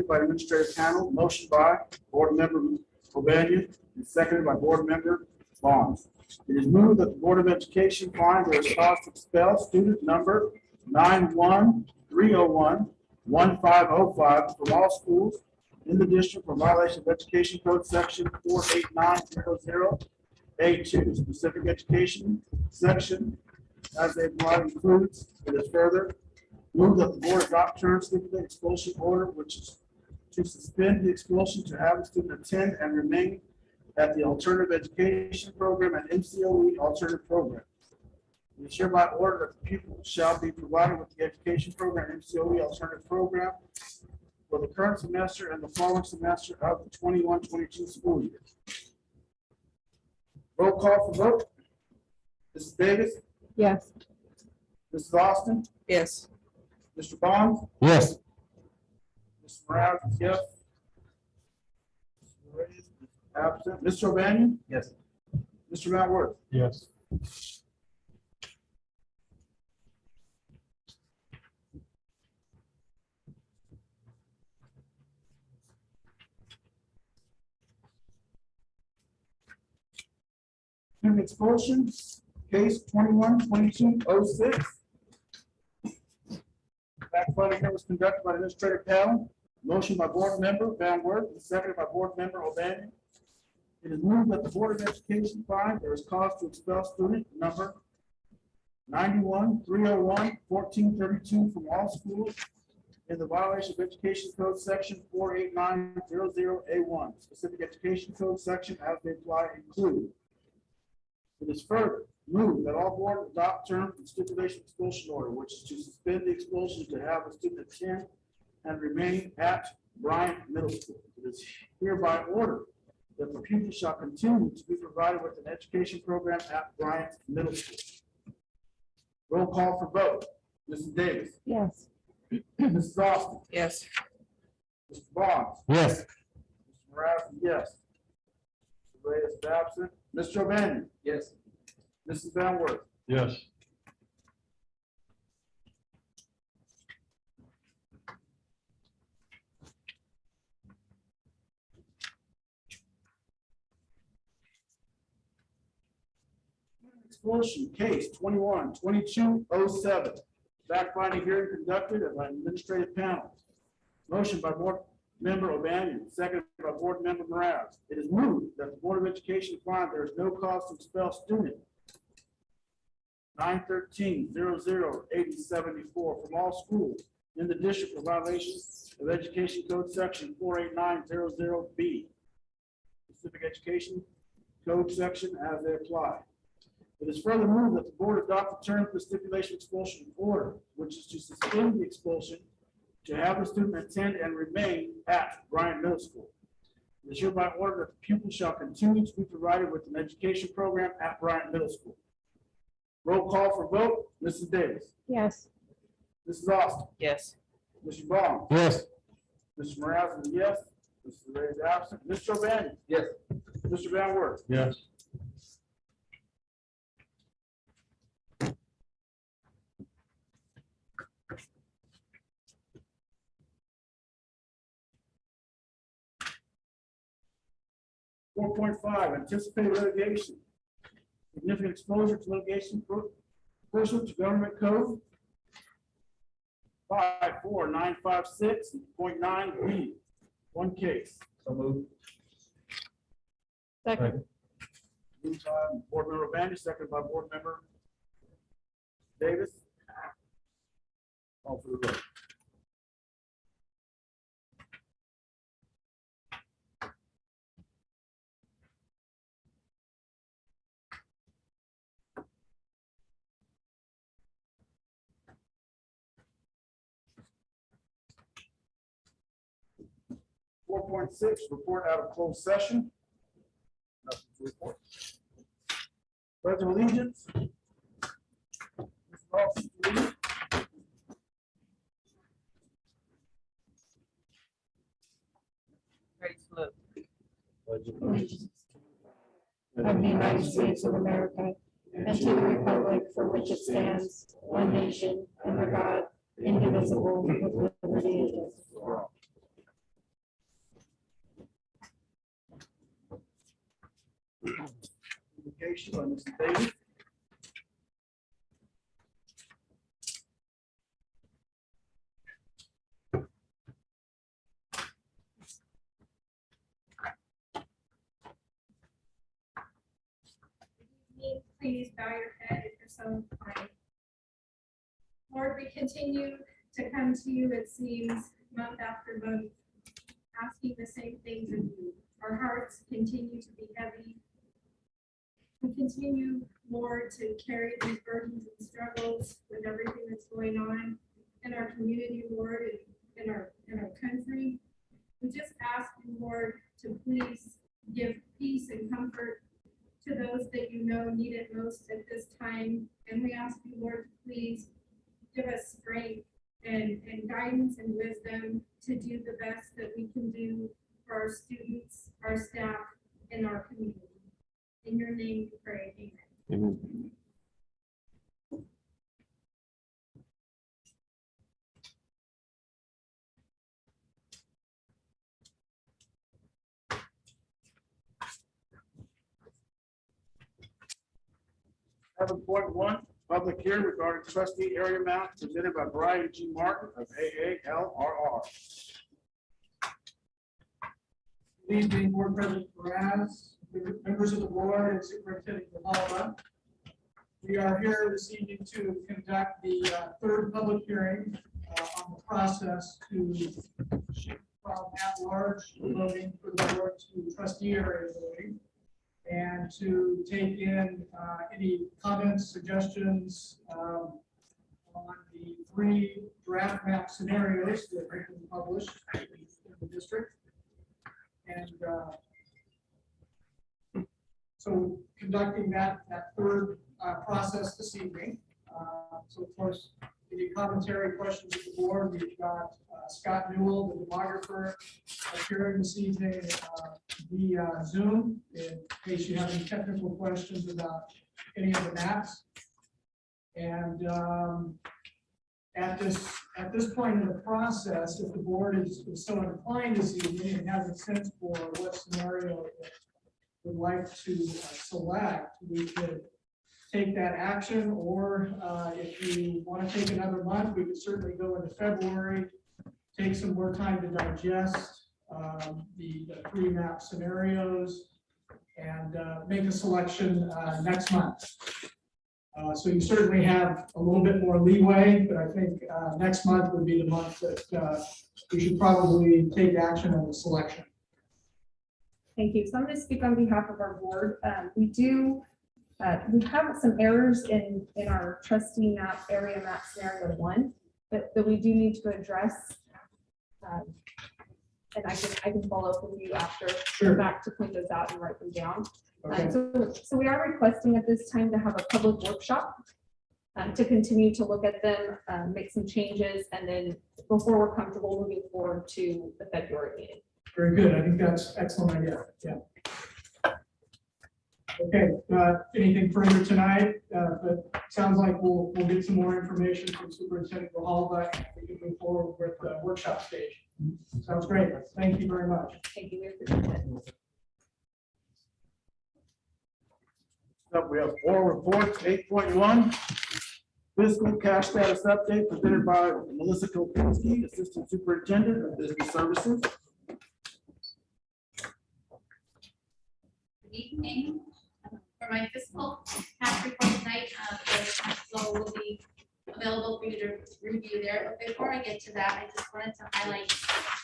by the administrative panel, motion by Board Member O'Banion, and seconded by Board Member Barnes. It is moved that the Board of Education find there is cause to expel student number 91301-1505 from all schools in the district for violation of Education Code Section 48900A2. Specific education section as they apply includes, it is further move that the board adopt term stipulated expulsion order, which is to suspend the expulsion to have the student attend and remain at the alternative education program and MCOE alternative program. It is hereby ordered that the pupil shall be provided with the education program and MCOE alternative program for the current semester and the following semester of the 21-22 school year. Roll call for vote. Mrs. Davis? Yes. Mrs. Austin? Yes. Mr. Bond? Yes. Mr. Morales is yes. Mr. Reyes is absent. Mr. O'Banion? Yes. Mr. Mount Worth? Yes. Student expulsion, case 21-2206. Fact-finding hearing was conducted by the administrative panel. Motion by Board Member Van Wert and seconded by Board Member O'Banion. It is moved that the Board of Education find there is cause to expel student number 91301-1432 from all schools in the violation of Education Code Section 48900A1. Specific Education Code section as they apply include. It is further moved that all board adopt term and stipulation expulsion order, which is to suspend the expulsion to have a student attend and remain at Bryant Middle School. It is hereby ordered that the pupil shall continue to be provided with an education program at Bryant Middle School. Roll call for vote. Mrs. Davis? Yes. Mrs. Austin? Yes. Mr. Barnes? Yes. Mr. Morales, yes. Mr. Reyes is absent. Mr. O'Banion? Yes. Mrs. Van Wert? Yes. Expulsion case 21-2207. Fact-finding hearing conducted by an administrative panel. Motion by Board Member O'Banion, seconded by Board Member Morales. It is moved that the Board of Education find there is no cause to expel student 913-00-8074 from all schools in the district for violation of Education Code Section 48900B. Specific Education Code section as they apply. It is further moved that the board adopt the term for stipulation expulsion order, which is to suspend the expulsion to have the student attend and remain at Bryant Middle School. It is hereby ordered that the pupil shall continue to be provided with an education program at Bryant Middle School. Roll call for vote. Mrs. Davis? Yes. Mrs. Austin? Yes. Mr. Bond? Yes. Mr. Morales is yes. Mr. Ray is absent. Mr. O'Banion? Yes. Mr. Van Wert? Yes. Four point five, anticipated litigation. Significant exposure to litigation pursuant to government code 54956.9B. One case. So moved. Second. Moved by Board Member O'Banion, seconded by Board Member Davis. Call for the vote. Four point six, report out of closed session. Nothing to report. Pledge of allegiance. Mr. Austin, please. Ready to look. Of the United States of America and to the republic for which it stands, one nation, under God, indivisible, with liberty and justice for all. education by Mr. Davis. Please bow your head if you're so inclined. Lord, we continue to come to you, it seems, month after month, asking the same things of you. Our hearts continue to be heavy. We continue, Lord, to carry these burdens and struggles with everything that's going on in our community, Lord, and in our country. We just ask you, Lord, to please give peace and comfort to those that you know need it most at this time. And we ask you, Lord, to please give us strength and guidance and wisdom to do the best that we can do for our students, our staff, and our community. In your name we pray, amen. Amen. Seven point one, public hearing regarding trustee area map presented by Brian G. Martin of AALRR. Good evening, Board President Perez, members of the board, and Superintendent Gahala. We are here this evening to conduct the third public hearing on the process to shift from at-large voting for the board to trustee area voting, and to take in any comments, suggestions on the 3 draft map scenarios that have been published in the district. And so conducting that third process this evening. So of course, any commentary, questions of the board, we've got Scott Newell, the demographer, appearing this evening via Zoom, in case you have any technical questions about any of the maps. And at this point in the process, if the board is so inclined this evening and has a sense for what scenario it would like to select, we could take that action, or if you want to take another month, we could certainly go into February, take some more time to digest the 3 map scenarios, and make a selection next month. So you certainly have a little bit more leeway, but I think next month would be the month that we should probably take action on the selection. Thank you. So I'm going to speak on behalf of our board. We have some errors in our trustee map, area map scenario 1 that we do need to address. And I can follow up with you after. Sure. Back to point those out and write them down. Okay. So we are requesting at this time to have a public workshop to continue to look at them, make some changes, and then before we're comfortable moving forward to the February meeting. Very good. I think that's an excellent idea. Yeah. Okay. Anything further tonight? But sounds like we'll get some more information from Superintendent Gahala, and we can move forward with the workshop stage. Sounds great. Thank you very much. Thank you. We appreciate it. Up, we have oral reports, 8.1, fiscal cash status update presented by Melissa Kopinski, Assistant Superintendent of Business Services. Good evening. For my fiscal cash report tonight, the cash flow will be available for you to review there. But before I get to that, I just wanted to highlight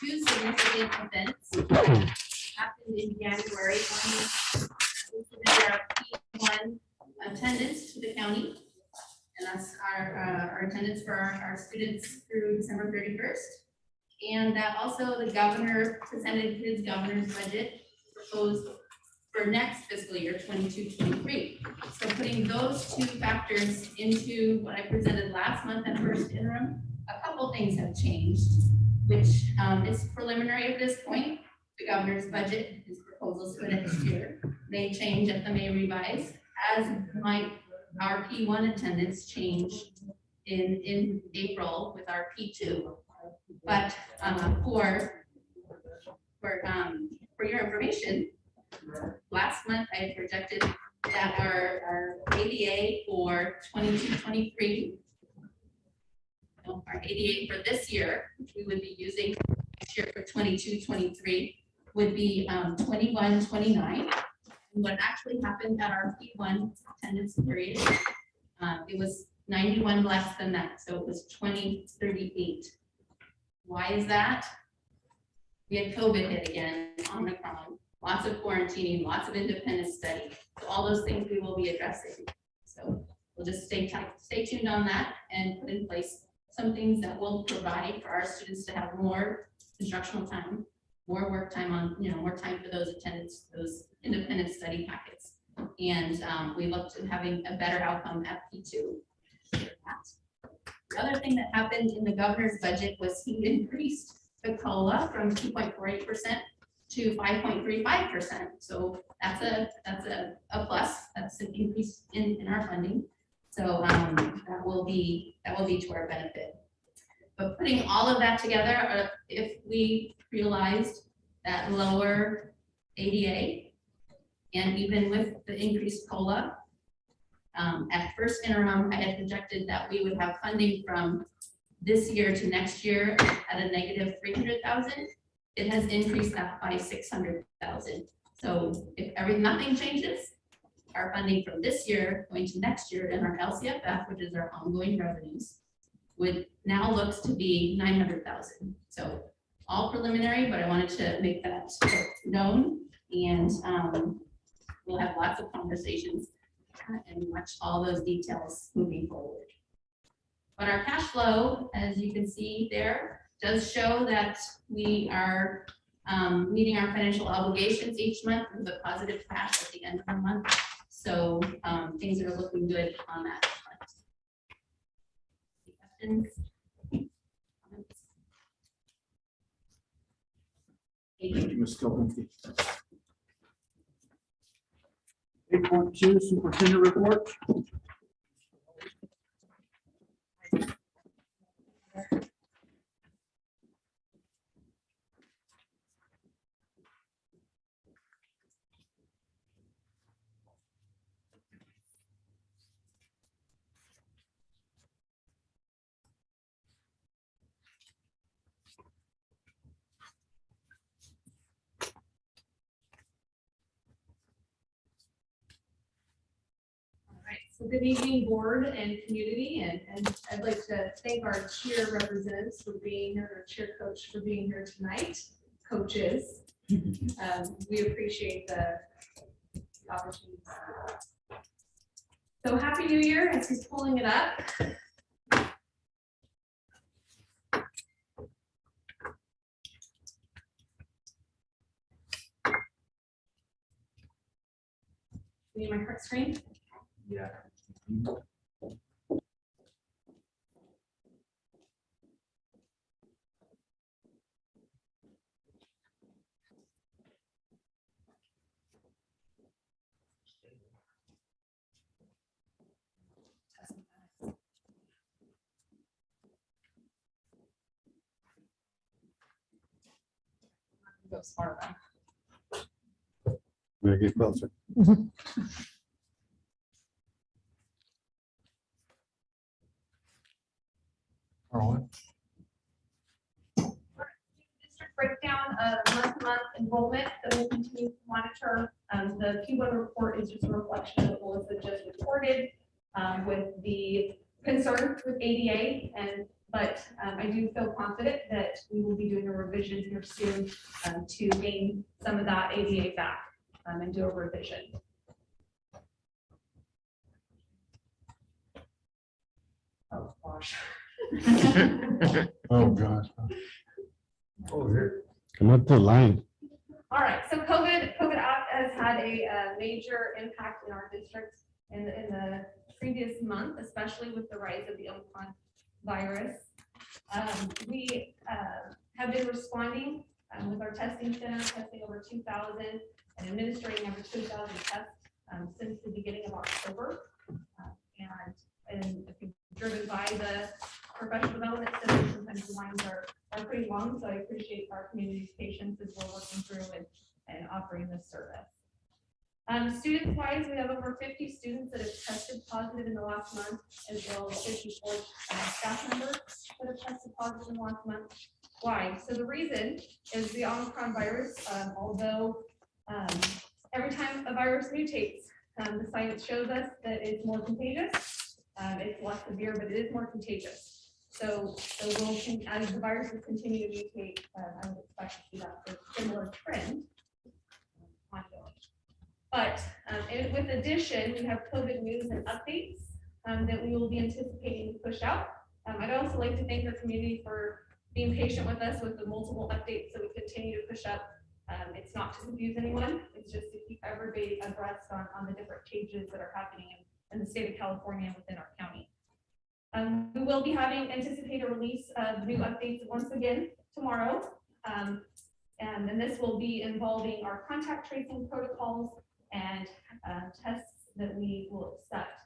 2 significant events that happened in January. One, we submitted our P1 attendance to the county, and that's our attendance for our students through December 31st. And that also the governor presented his governor's budget proposed for next fiscal year, 22-23. So putting those 2 factors into what I presented last month at first interim, a couple things have changed, which is preliminary at this point. The governor's budget, his proposals for next year, may change at the May revise, as might our P1 attendance change in April with our P2. But for your information, last month I had projected that our ADA for 22-23, our ADA for this year, which we would be using next year for 22-23, would be 21-29. And what actually happened at our P1 attendance period, it was 91 less than that, so it was 20-38. Why is that? We had COVID hit again, Omicron, lots of quarantining, lots of independent study. So all those things we will be addressing. So we'll just stay tuned on that and put in place some things that will provide for our students to have more instructional time, more work time on, more time for those attendance, those independent study packets. And we look to having a better outcome at P2. The other thing that happened in the governor's budget was he increased the COLA from 2.48% to 5.35%. So that's a plus. That's an increase in our funding. So that will be to our benefit. But putting all of that together, if we realized that lower ADA, and even with the increased COLA, at first interim, I had projected that we would have funding from this year to next year at a negative 300,000. It has increased that by 600,000. So if nothing changes, our funding from this year going to next year in our LCFF, which is our ongoing revenues, would now looks to be 900,000. So all preliminary, but I wanted to make that known, and we'll have lots of conversations and watch all those details moving forward. But our cash flow, as you can see there, does show that we are meeting our financial obligations each month with a positive cash at the end of the month. So things are looking good on that front. Questions? Comments? Thank you, Ms. Kowinski. 8.2 Superintendent Report. So good evening, board and community, and I'd like to thank our cheer representatives for being here, our cheer coach for being here tonight, coaches. We appreciate the opportunity. So happy New Year, as he's pulling it up. Need my heart screen? Yeah. Go smart. Gonna get closer. Carolyn? District breakdown of month-to-month enrollment that we'll continue to monitor. The P1 report is just a reflection of what Melissa just reported with the concern with ADA, but I do feel confident that we will be doing a revision here soon to gain some of that ADA back and do a revision. Oh gosh. Oh, gosh. Oh, here. Come up to the line. All right, so COVID has had a major impact in our district in the previous month, especially with the rise of the Omicron virus. We have been responding with our testing center, testing over 2,000 and administering over 2,000 tests since the beginning of October. And driven by the professional development center, sometimes the lines are pretty long, so I appreciate our community's patience as we're working through and offering this service. Students wise, we have over 50 students that have tested positive in the last month, as well as 54 staff members that have tested positive in the last month. Why? So the reason is the Omicron virus, although every time a virus mutates, the science shows us that it's more contagious. It's less severe, but it is more contagious. So we'll, as the viruses continue to mutate, I would expect to see that similar trend ongoing. But with addition, we have COVID news and updates that we will be anticipating to push out. I'd also like to thank our community for being patient with us with the multiple updates that we continue to push up. It's not to confuse anyone, it's just to keep everybody abreast on the different changes that are happening in the state of California and within our county. We will be anticipated release of new updates once again tomorrow. And then this will be involving our contact tracing protocols and tests that we will accept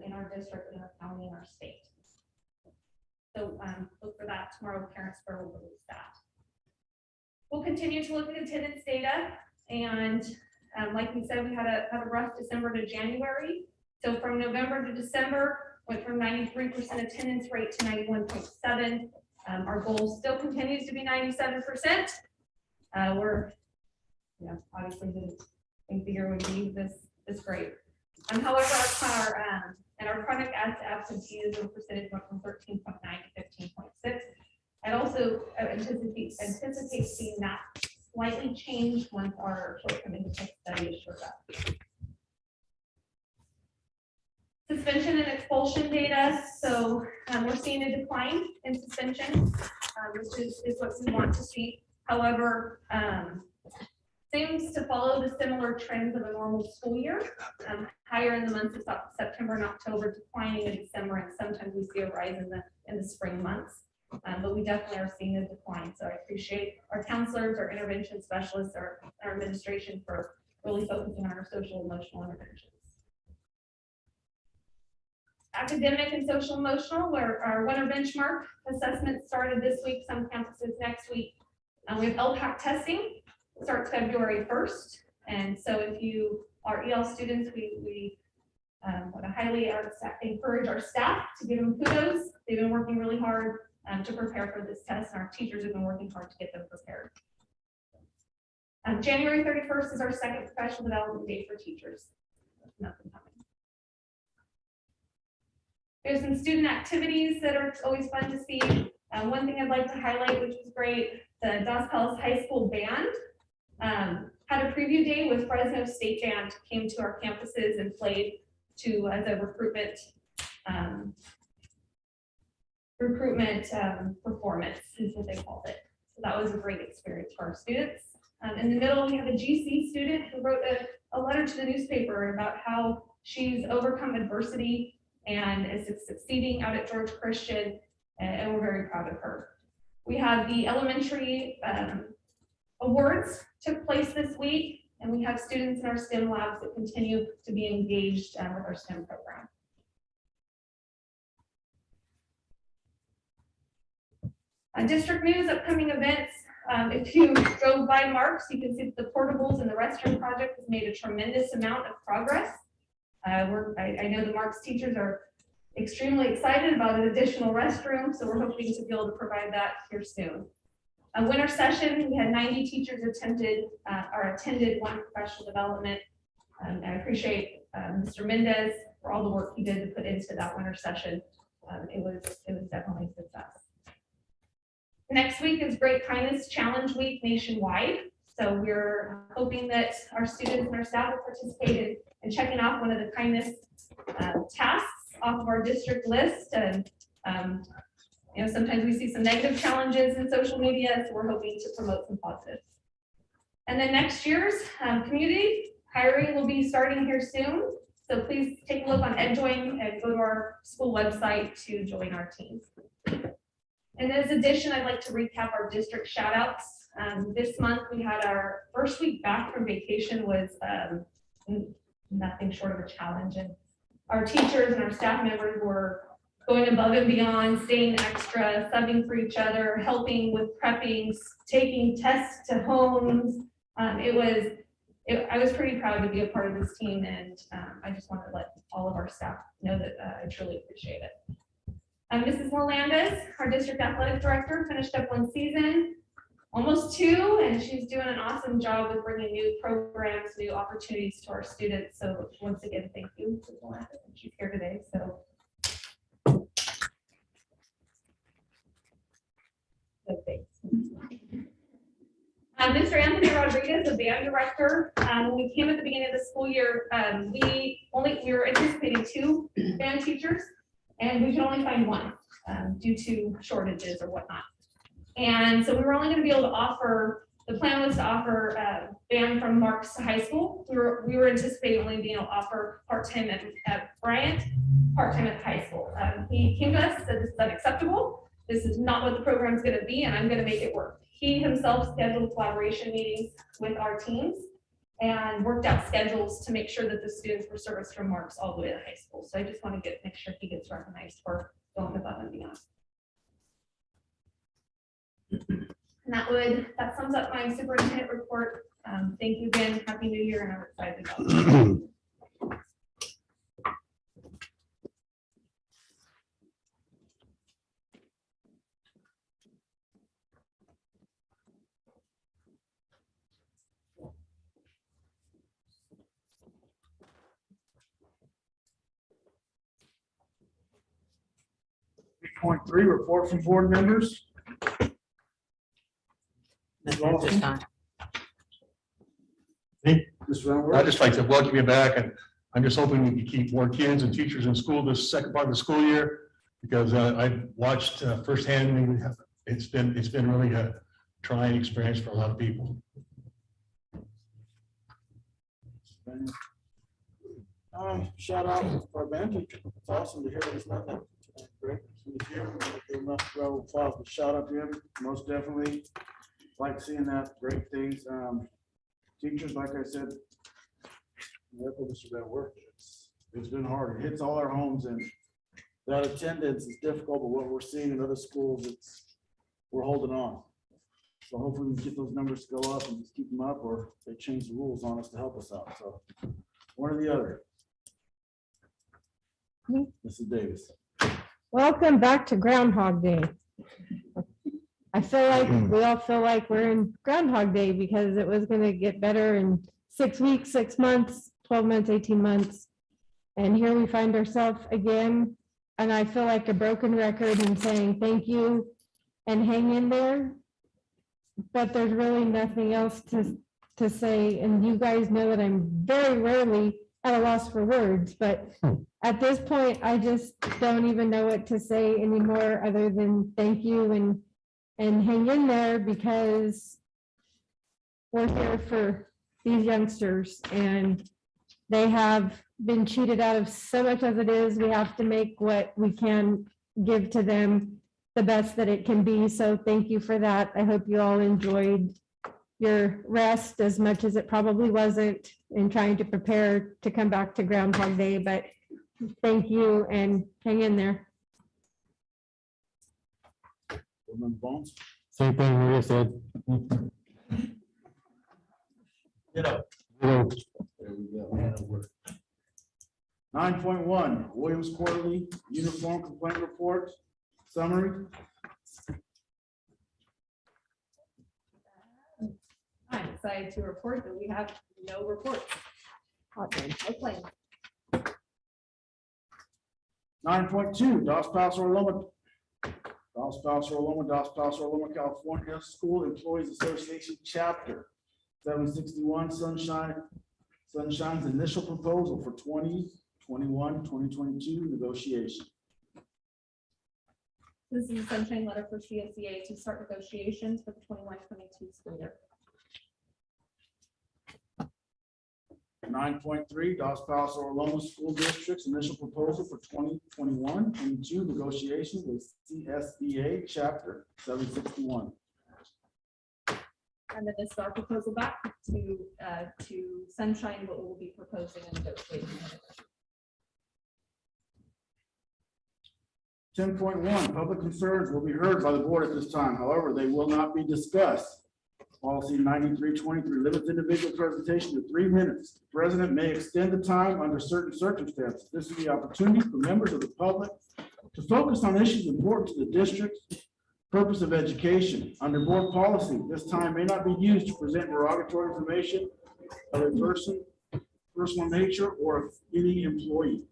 in our district, in our county, in our state. So look for that tomorrow. Parents Square will release that. We'll continue to look at attendance data, and like we said, we had a rough December to January. So from November to December, went from 93% attendance rate to 91.7. Our goal still continues to be 97%. We're, obviously didn't think the year would be this great. However, our chronic absenteeism percentage went from 13.9 to 15.6. I'd also anticipate seeing that slightly change once our short-term intake study is showed up. Suspension and expulsion data. So we're seeing a decline in suspension, which is what we want to see. However, seems to follow the similar trends of a normal school year, higher in the months of September and October, declining in December, and sometimes we see a rise in the spring months. But we definitely are seeing a decline. So I appreciate our counselors, our intervention specialists, our administration for really focusing on our social emotional interventions. Academic and social emotional, where our winter benchmark assessment started this week, some campuses next week. We have LPAC testing, starts February 1st. And so if you are EL students, we want to highly encourage our staff to give them kudos. They've been working really hard to prepare for this test, and our teachers have been working hard to get them prepared. January 31st is our second professional development day for teachers. Nothing coming. There's some student activities that are always fun to see. One thing I'd like to highlight, which was great, the Dos Palace High School band had a preview day with Fresno State Band, came to our campuses and played as a recruitment performance is what they called it. So that was a great experience for our students. In the middle, we have a GC student who wrote a letter to the newspaper about how she's overcome adversity and is succeeding out at George Christian, and we're very proud of her. We have the elementary awards took place this week, and we have students in our STEM labs that continue to be engaged with our STEM program. District news, upcoming events. If you drove by Marks, you can see that the portables and the restroom project has made a tremendous amount of progress. I know the Marks teachers are extremely excited about an additional restroom, so we're hoping to be able to provide that here soon. A winter session, we had 90 teachers attended one professional development. I appreciate Mr. Mendez for all the work he did to put into that winter session. It was definitely a success. Next week is Great Kindness Challenge Week nationwide. So we're hoping that our students and our staff will participate in checking off one of the kindness tasks off of our district list. And sometimes we see some negative challenges in social media, so we're hoping to promote some positives. And then next year's community hiring will be starting here soon. So please take a look on EdJoin and go to our school website to join our team. And as addition, I'd like to recap our district shout outs. This month we had our first week back from vacation was nothing short of a challenge. And our teachers and our staff members were going above and beyond, staying extra, subbing for each other, helping with prepping, taking tests to homes. It I was pretty proud to be a part of this team, and I just want to let all of our staff know that I truly appreciate it. Mrs. Melendez, our district athletic director, finished up one season, almost two, and she's doing an awesome job with bringing new programs, new opportunities to our students. So once again, thank you, Mrs. Melendez, and she's here today. So. Mr. Anthony Rodriguez, the band director, when we came at the beginning of the school year, we were anticipating 2 band teachers, and we could only find 1 due to shortages or whatnot. And so we were only going to be able to offer, the plan was to offer band from Marks High School. We were anticipating only being able to offer part-time at Bryant, part-time at high school. He came to us, said this is unacceptable. This is not what the program is going to be, and I'm going to make it work. He himself scheduled collaboration meetings with our teams and worked out schedules to make sure that the students were serviced from Marks all the way to high school. So I just want to make sure he gets recognized for going above and beyond. And that sums up my superintendent report. Thank you again. Happy New Year, and I'm excited about it. 3.3, report from board members. Ms. Lawson? Mr. Renworth? I'd just like to welcome you back, and I'm just hoping we can keep more kids and teachers in school this second part of the school year, because I've watched firsthand, and it's been really a trying experience for a lot of people. Shout out to our band teacher. It's awesome to hear that it's not that great. Shout out to him, most definitely. Like seeing that, great things. Teachers, like I said, it's been hard. It hits all our homes, and that attendance is difficult, but what we're seeing in other schools, we're holding on. So hopefully we get those numbers to go up and just keep them up, or they change the rules on us to help us out. So one or the other. Mrs. Davis. Welcome back to Groundhog Day. I feel like we all feel like we're in Groundhog Day because it was going to get better in 6 weeks, 6 months, 12 months, 18 months. And here we find ourselves again. And I feel like a broken record in saying thank you and hang in there. But there's really nothing else to say. And you guys know that I'm very rarely at a loss for words. But at this point, I just don't even know what to say anymore other than thank you and hang in there, because we're here for these youngsters and they have been cheated out of so much as it is. We have to make what we can give to them the best that it can be. So thank you for that. I hope you all enjoyed your rest as much as it probably wasn't in trying to prepare to come back to Groundhog Day, but thank you and hang in there. Bones. Same thing Maria said. You know. Hello. There we go. 9.1, Williams Quarterly Uniform Complaint Report Summary. I'm excited to report that we have no reports. No claims. 9.2, Dos Paso Loma, California School Employees Association Chapter 761 Sunshine's initial proposal for 2021-2022 negotiation. This is a sunshine letter for CSEA to start negotiations for the 21-22 school year. 9.3, Dos Paso Loma School District's initial proposal for 2021-22 negotiations with CSEA Chapter 761. And then this is our proposal back to Sunshine, what we'll be proposing and negotiating. 10.1, public concerns will be heard by the board at this time. However, they will not be discussed. Policy 9323 limits individual presentation to 3 minutes. The president may extend the time under certain circumstances. This is the opportunity for members of the public to focus on issues important to the district's purpose of education. Under board policy, this time may not be used to present derogatory information of a personal nature, or any employee.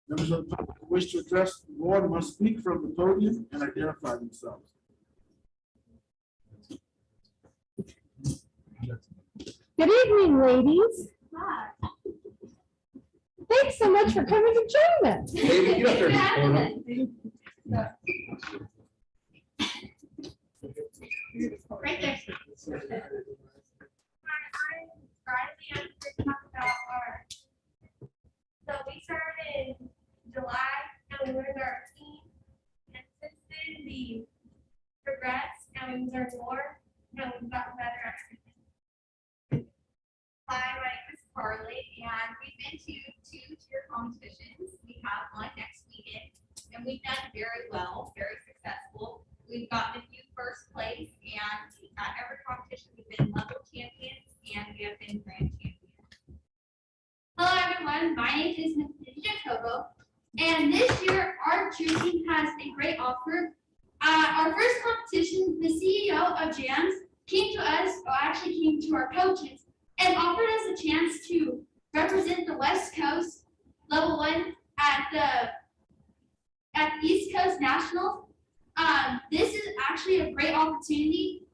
Members of the public who wish to address the board must speak from the podium and identify themselves. Good evening, ladies. Thanks so much for coming to join us. David, get up there. Right there. I'm to talk about our, so we started in July and we learned our team. And since then we progressed and we learned more and we've gotten better at everything. Hi, my name is Carly, and we've been to 2 tier competitions. We have one next weekend, and we've done very well, very successful. We've gotten a few first place, and at every competition, we've been level champions, and we have been grand champions. Hello everyone, my name is Ms. Jacobo, and this year our cheer team has a great offer. Our first competition, the CEO of JAMS came to us, or actually came to our coaches, and offered us a chance to represent the West Coast level 1 at East Coast Nationals. This is actually a great opportunity.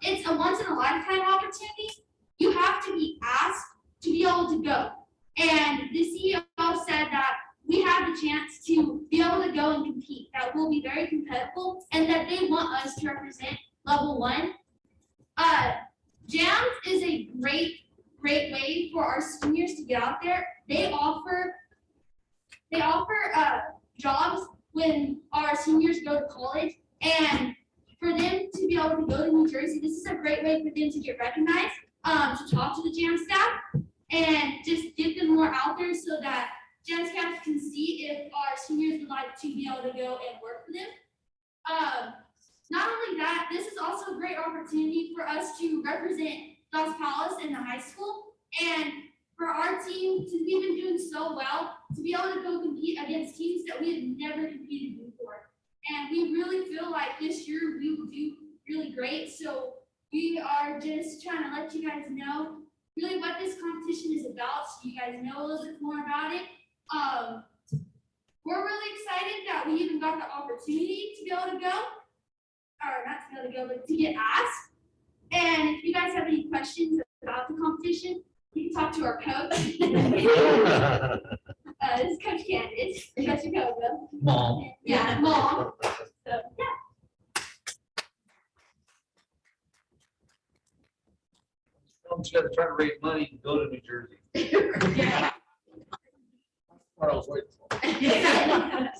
It's a once in a lifetime opportunity. You have to be asked to be able to go. And the CEO said that we have the chance to be able to go and compete, that will be very competitive, and that they want us to represent level 1. JAMS is a great way for our seniors to get out there. They offer jobs when our seniors go to college, and for them to be able to go to New Jersey, this is a great way for them to get recognized, to talk to the JAMS staff, and just get them more out there so that JAMS staff can see if our seniors would like to be able to go and work for them. Not only that, this is also a great opportunity for us to represent Los Palos in the high school, and for our team, since we've been doing so well, to be able to go compete against teams that we have never competed before. And we really feel like this year we will do really great. So we are just trying to let you guys know really what this competition is about, so you guys know a little bit more about it. We're really excited that we even got the opportunity to be able to go, or not to be able to go, but to get asked. And if you guys have any questions about the competition, you can talk to our coach. This is Coach Candace, Coach Jacobo. Mom. Yeah, Mom. So, yeah. You gotta try to raise money and go to New Jersey. Yeah. What I was waiting for.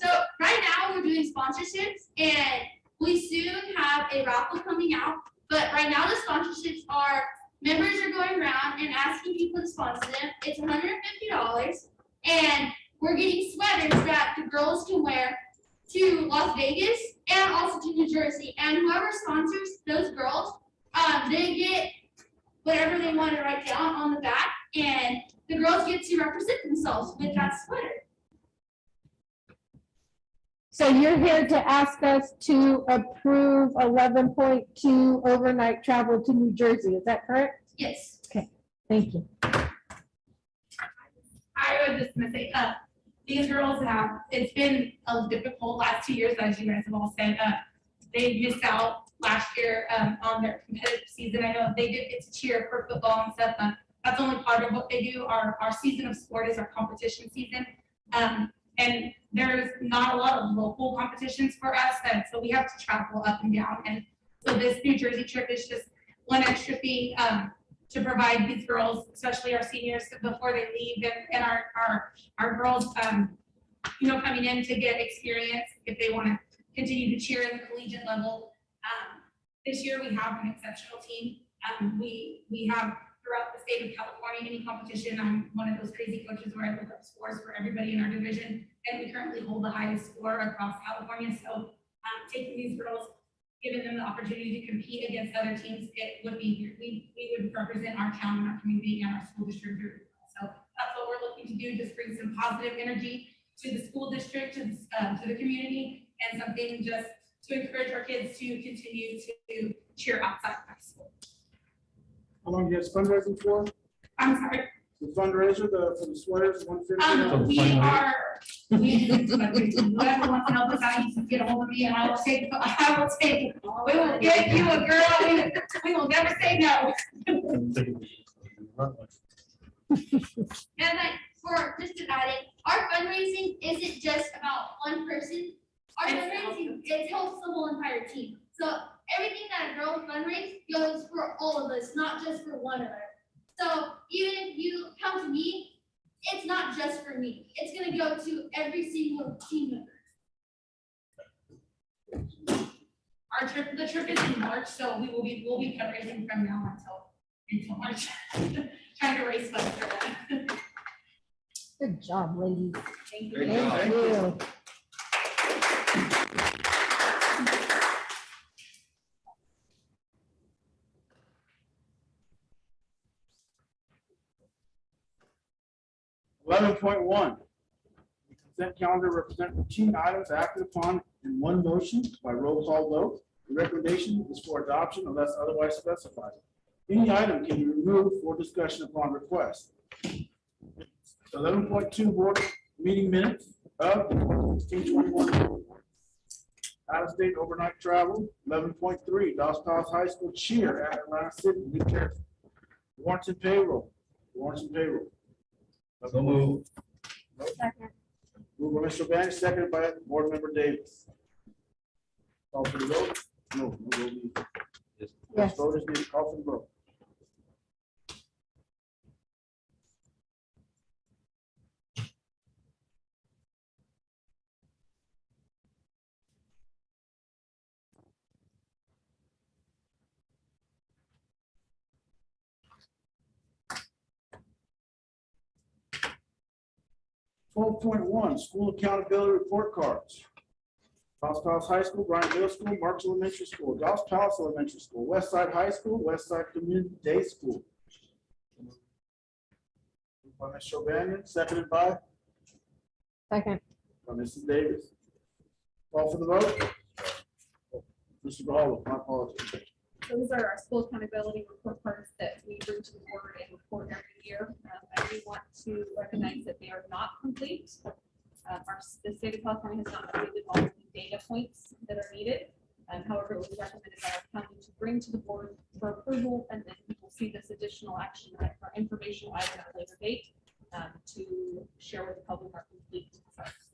So right now we're doing sponsorships, and we soon have a raffle coming out. But right now the sponsorships are, members are going around and asking people to sponsor them. It's $150, and we're getting sweaters that the girls can wear to Las Vegas and also to New Jersey. And whoever sponsors those girls, they get whatever they want to write down on the back, and the girls get to represent themselves with that sweater. So you're here to ask us to approve 11.2 overnight travel to New Jersey, is that correct? Yes. Thank you. I was just gonna say, these girls have, it's been a difficult last 2 years, as you guys have all said. They missed out last year on their competitive season. I know they did get to cheer for football and stuff. That's only part of what they do. Our season of sport is our competition season. And there's not a lot of local competitions for us, and so we have to travel up and down. And so this New Jersey trip is just one extra thing to provide these girls, especially our seniors, before they leave, and our girls, coming in to get experience if they want to continue to cheer in the collegiate level. This year we have an exceptional team. We have throughout the state of California any competition. I'm one of those crazy coaches where I look up scores for everybody in our division, and we currently hold the highest score across California. So taking these girls giving them the opportunity to compete against other teams, it would be, we would represent our town and our community and our school district group. So that's what we're looking to do, just bring some positive energy to the school district, to the community, and something just to encourage our kids to continue to cheer outside of high school. How long do you have fundraising for? I'm sorry. The fundraiser, for the sweaters, $150. Whoever wants to help us out, you can get a hold of me and I will take, we will get you a girl, we will never say no. And like, for just to add it, our fundraising isn't just about one person. Our fundraising, it helps the whole entire team. So everything that a girl fundraise goes for all of us, not just for one of us. So even if you come to me, it's not just for me. It's gonna go to every single team member. The trip is in March, so we'll be fundraising from now until March. Trying to raise funds for that. Good job, ladies. Thank you. Great job. Thank you. $11.1. The consent calendar represents routine items acted upon in one motion by roll call vote. The recommendation is for adoption unless otherwise specified. Any item can be removed for discussion upon request. 11.2 board meeting minutes of 16/21. Out-of-state overnight travel. 11.3 Dpol High School cheer at Atlanta City, New Jersey. Warrants and payroll. Warrants and payroll. So move. Moved by Mr. O'Banion, seconded by Board Member Davis. Call for the vote? No vote needed. Yes. Vote is needed. Call for the vote. $12.1 school accountability report cards. Dpol High School, Bryan Middle School, Marks Elementary School, Dpol Elementary School, West Side High School, West Side Community Day School. Moved by Mr. O'Banion, seconded by Second. Mrs. Davis. Call for the vote. Mr. Gall, my apologies. Those are our school accountability report cards that we bring to the board and report every year. I do want to recognize that they are not complete. The state of California has not completed all of the data points that are needed. However, it was recommended by our county to bring to the board for approval, and then we will see this additional action or informational item at a later date to share with the public our complete charts.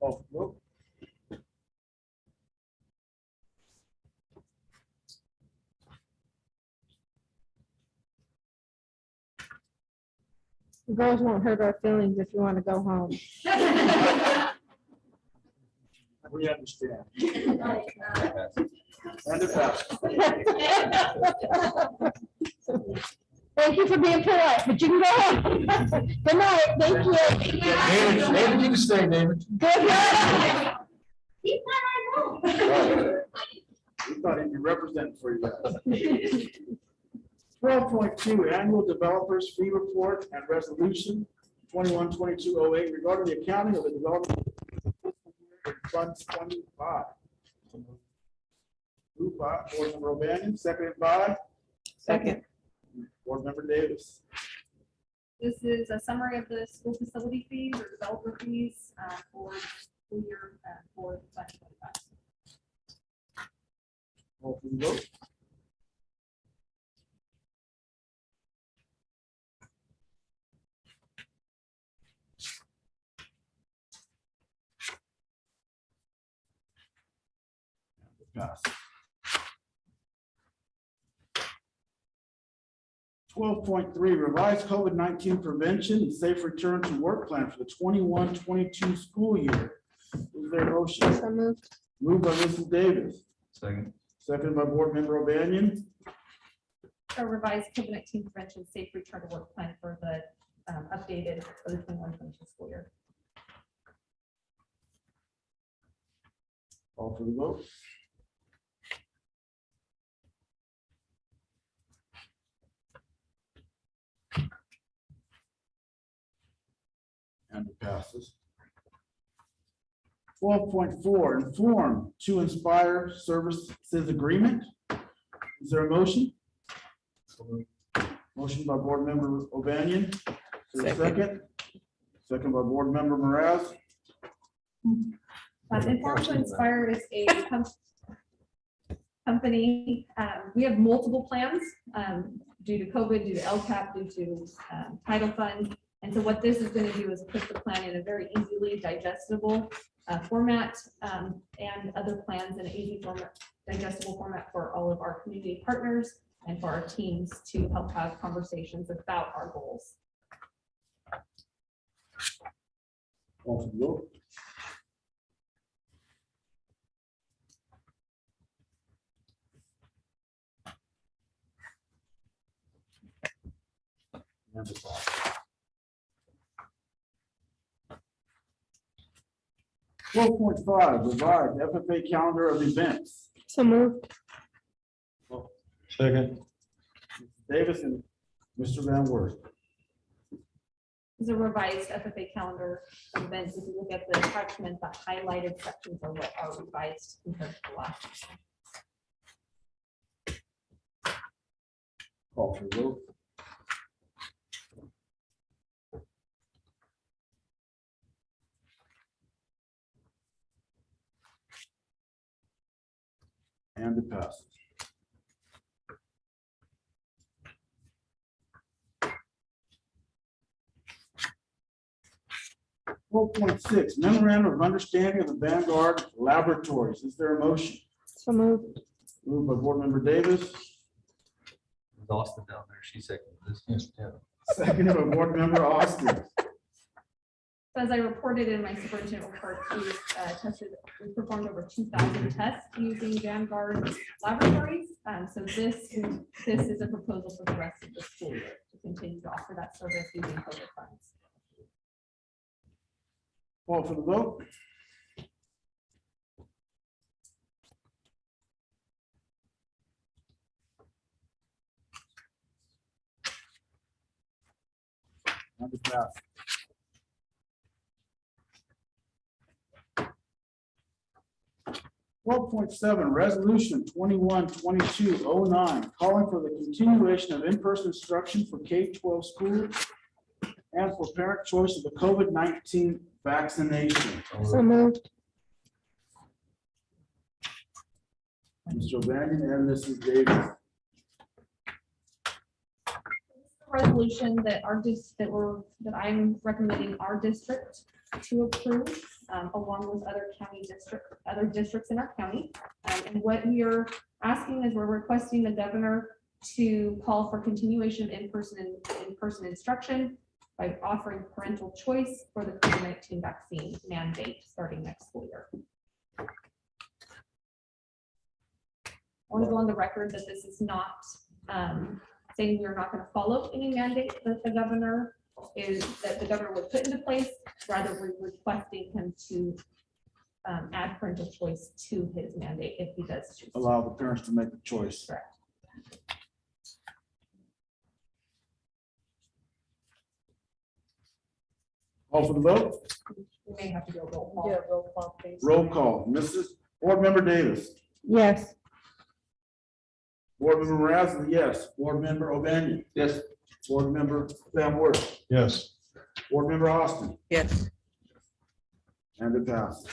Call for the vote. The girls won't hurt our feelings if you want to go home. We understand. And it passes. Thank you for being polite, but you can go home. Good night, thank you. David, you can stay, David. Good night. He's not our home. We thought he'd be representing for you guys. 12.2 annual developers fee report and resolution 21-2208 regarding the accounting of the development in funds 25. Moved by Board Member O'Banion, seconded by Second. Board Member Davis. This is a summary of the school facility fees or developer fees for school year for 2025. Call for the vote. Pass. 12.3 revised COVID-19 prevention and safe return to work plan for the 21-22 school year. Is there a motion? So moved. Moved by Mrs. Davis, Second. seconded by Board Member O'Banion. A revised COVID-19 prevention safe return to work plan for the updated for the 21-22 school year. Call for the vote. And it passes. 12.4, inform to inspire services agreement. Is there a motion? Motion by Board Member O'Banion. Is there a second? Second by Board Member Moraz. Inform to Inspire is a company. We have multiple plans due to COVID, due to LCAP, due to Title Fund. And so what this is going to do is put the plan in a very easily digestible format and other plans in an easy format, digestible format for all of our community partners and for our teams to help have conversations about our goals. Call for the vote. And it passes. 12.5, revised FFA calendar of events. So moved. Second. Davis and Mr. Van Wert. Is a revised FFA calendar of events. If you look at the attachment, the highlighted sections are what are revised compared to the last. Call for the vote. And it passes. 12.6, memorandum of understanding of the Vanguard Laboratories. Is there a motion? So moved. Moved by Board Member Davis, Austin down there, she seconded this. seconded by Board Member Austin. So as I reported in my superintendent report, we performed over 2,000 tests using Vanguard laboratories. So this is a proposal for the rest of the school year to continue to offer that service using COVID funds. Call for the vote. And it passes. 12.7, resolution 21-2209, calling for the continuation of in-person instruction for K-12 schools and for parent choice of the COVID-19 vaccination. So moved. Mr. O'Banion and Mrs. Davis. Resolution that that I'm recommending our district to approve, along with other districts in our county. And what we are asking is we're requesting the governor to call for continuation of in-person instruction by offering parental choice for the COVID-19 vaccine mandate starting next school year. I want to go on the record that this is not saying we're not going to follow any mandate that the governor would put into place. Rather, we're requesting him to add parental choice to his mandate if he does choose. Allow the parents to make the choice. Correct. Call for the vote. We may have to go roll call. roll call, please. Roll call. Mrs. Board Member Davis. Yes. Board Member Moraz, yes. Board Member O'Banion. Yes. Board Member Van Wert. Yes. Board Member Austin. Yes. And it passes.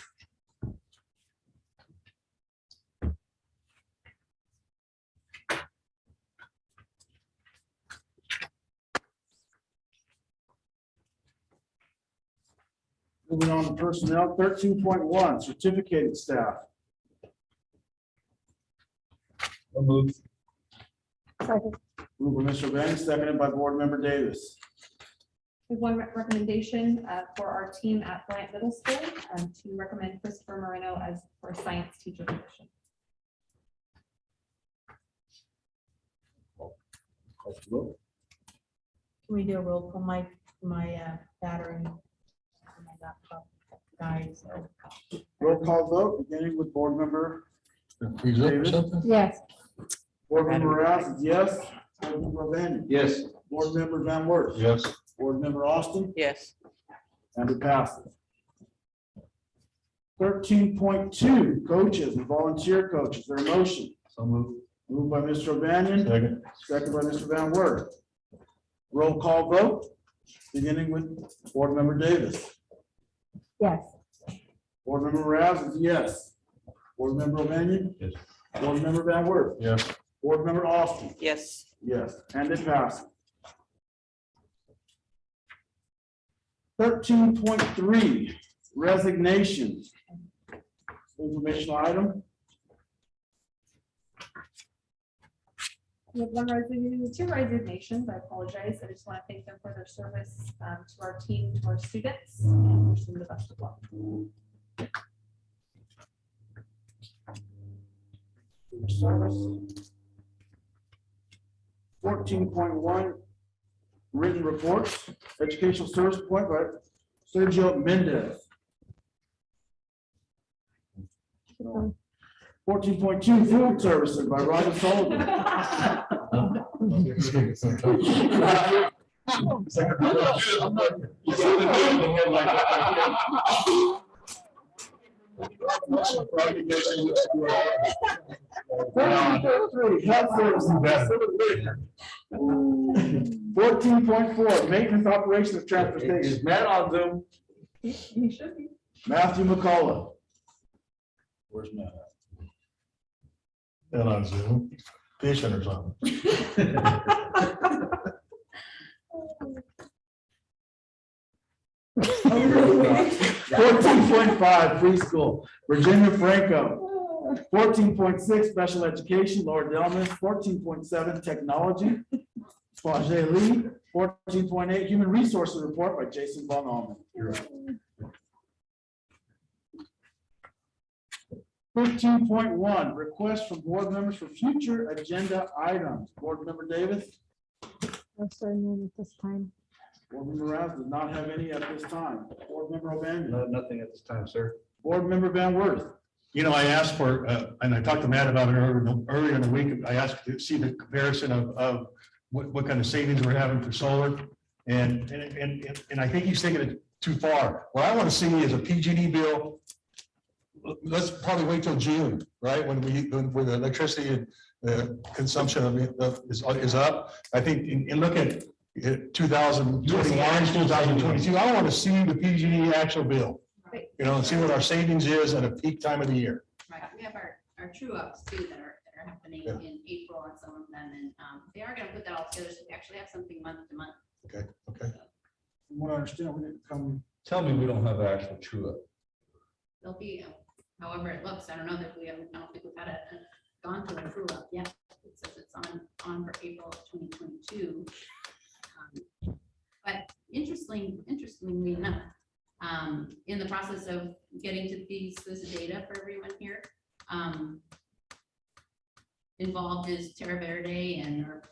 Moving on to personnel, 13.1, certificated staff. Moved. Second. Moved by Mr. O'Banion, seconded by Board Member Davis. We have one recommendation for our team at Bryant Middle School to recommend Christopher Moreno as for a science teacher position. Call for the vote. Can we do a roll call, Mike? my battery on my laptop died, so. Roll call vote, beginning with board member, Freeze up or something? Yes. board member Rouse is yes. Board member O'Banion. Yes. Board member Van Wert. Yes. Board member Austin. Yes. And it passes. 13.2, coaches and volunteer coaches, their motion. So moved. Moved by Mr. O'Banion, Second. second by Mr. Van Wert. Roll call vote, beginning with board member Davis. Yes. Board member Raz is yes. Board member O'Banion. Yes. Board member Van Wert. Yes. Board member Austin. Yes. Yes, and it passes. 13.3, resignations. Informational item. We have one resignation, two resignations. I apologize. I just want to thank them for their service to our team, to our students. And wish them the best of luck. Service. 14.1, written reports, educational service point by Sergio Mendez. 14.2, food services by Rhonda Sullivan. Health services. 14.4, maintenance operations of transportation. Is Matt on Zoom? He should be. Matthew McCullough. Where's Matt? And on Zoom, fishing or something. 14.5, preschool, Virginia Franco. 14.6, special education, Laura Delman. 14.7, technology, Flage Lee. 14.8, human resources report by Jason Von Allman. 15.1, request from board members for future agenda items. Board member Davis. No certain at this time. Board member Raz does not have any at this time. Board member O'Banion. No, nothing at this time, sir. Board member Van Wert. You know, I asked for, and I talked to Matt about it earlier in the week. I asked to see the comparison of what kind of savings we're having for solar. And I think he's taking it too far. What I want to see is a PG&E bill. Let's probably wait till June, right? When the electricity and consumption is up. I think, and look at 2021, 2022. I want to see the PG&E actual bill. You know, and see what our savings is at a peak time of the year. Right, we have our true ups too that are happening Yeah. in April on some of them, and they are gonna put that all together, so we actually have something month to month. Okay. From what I understand, we didn't come. Tell me we don't have an actual true up. There'll be, however it looks, I don't know that we haven't, I don't think we've had gone to a true up yet. It says it's on for April of 2022. But interestingly enough, in the process of getting to this data for everyone here, involved is Terra Verde and our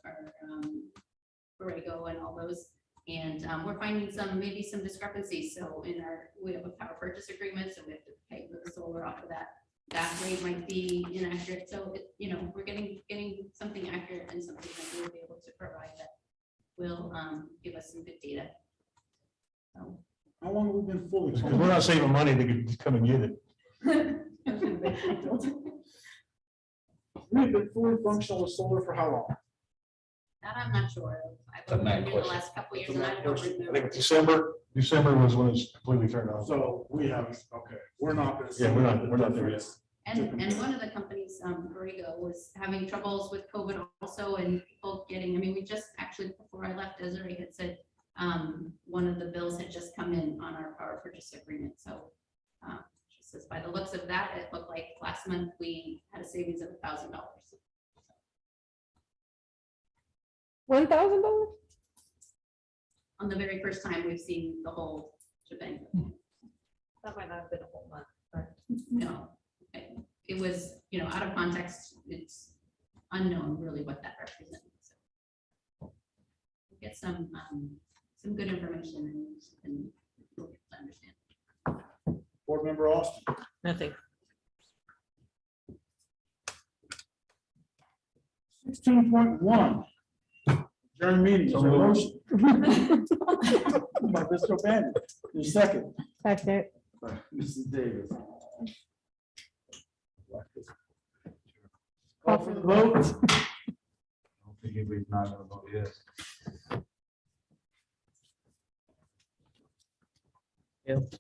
Borrego and all those. And we're finding maybe some discrepancies. So we have a power purchase agreement, so we have to pay for the solar off of that. That rate might be inaccurate. So, we're getting something accurate and something that we'll be able to provide that will give us some good data. So. How long have we been fully? Because we're not saving money, they could just come and get it. We've been fully functional with solar for how long? That I'm not sure. I've That's a only nice been here the question. last couple of years That's a and I nice don't question. I remember. think December was when it's completely turned on. So we have, okay, we're not. gonna see Yeah, we're not there difference. And one of the companies, Borrego, was having troubles with COVID also, and people getting, we just actually, before I left, Desiree had said, one of the bills had just come in on our power purchase agreement, so she says, by the looks of that, it looked like last month we had a savings of $1,000. $1,000? On the very first time we've seen the whole shebang. That might not have been a whole month, but. No, it was, out of context, it's unknown really what that represents. So we'll get some some good information and you'll understand. Board Member Austin. Nothing. 16.1. Adjourn meeting. Is there a motion? By Mr. O'Bannon. Your second. Second. By Mrs. Davis. Call for the vote. I don't think anybody's not gonna vote yes. Yep.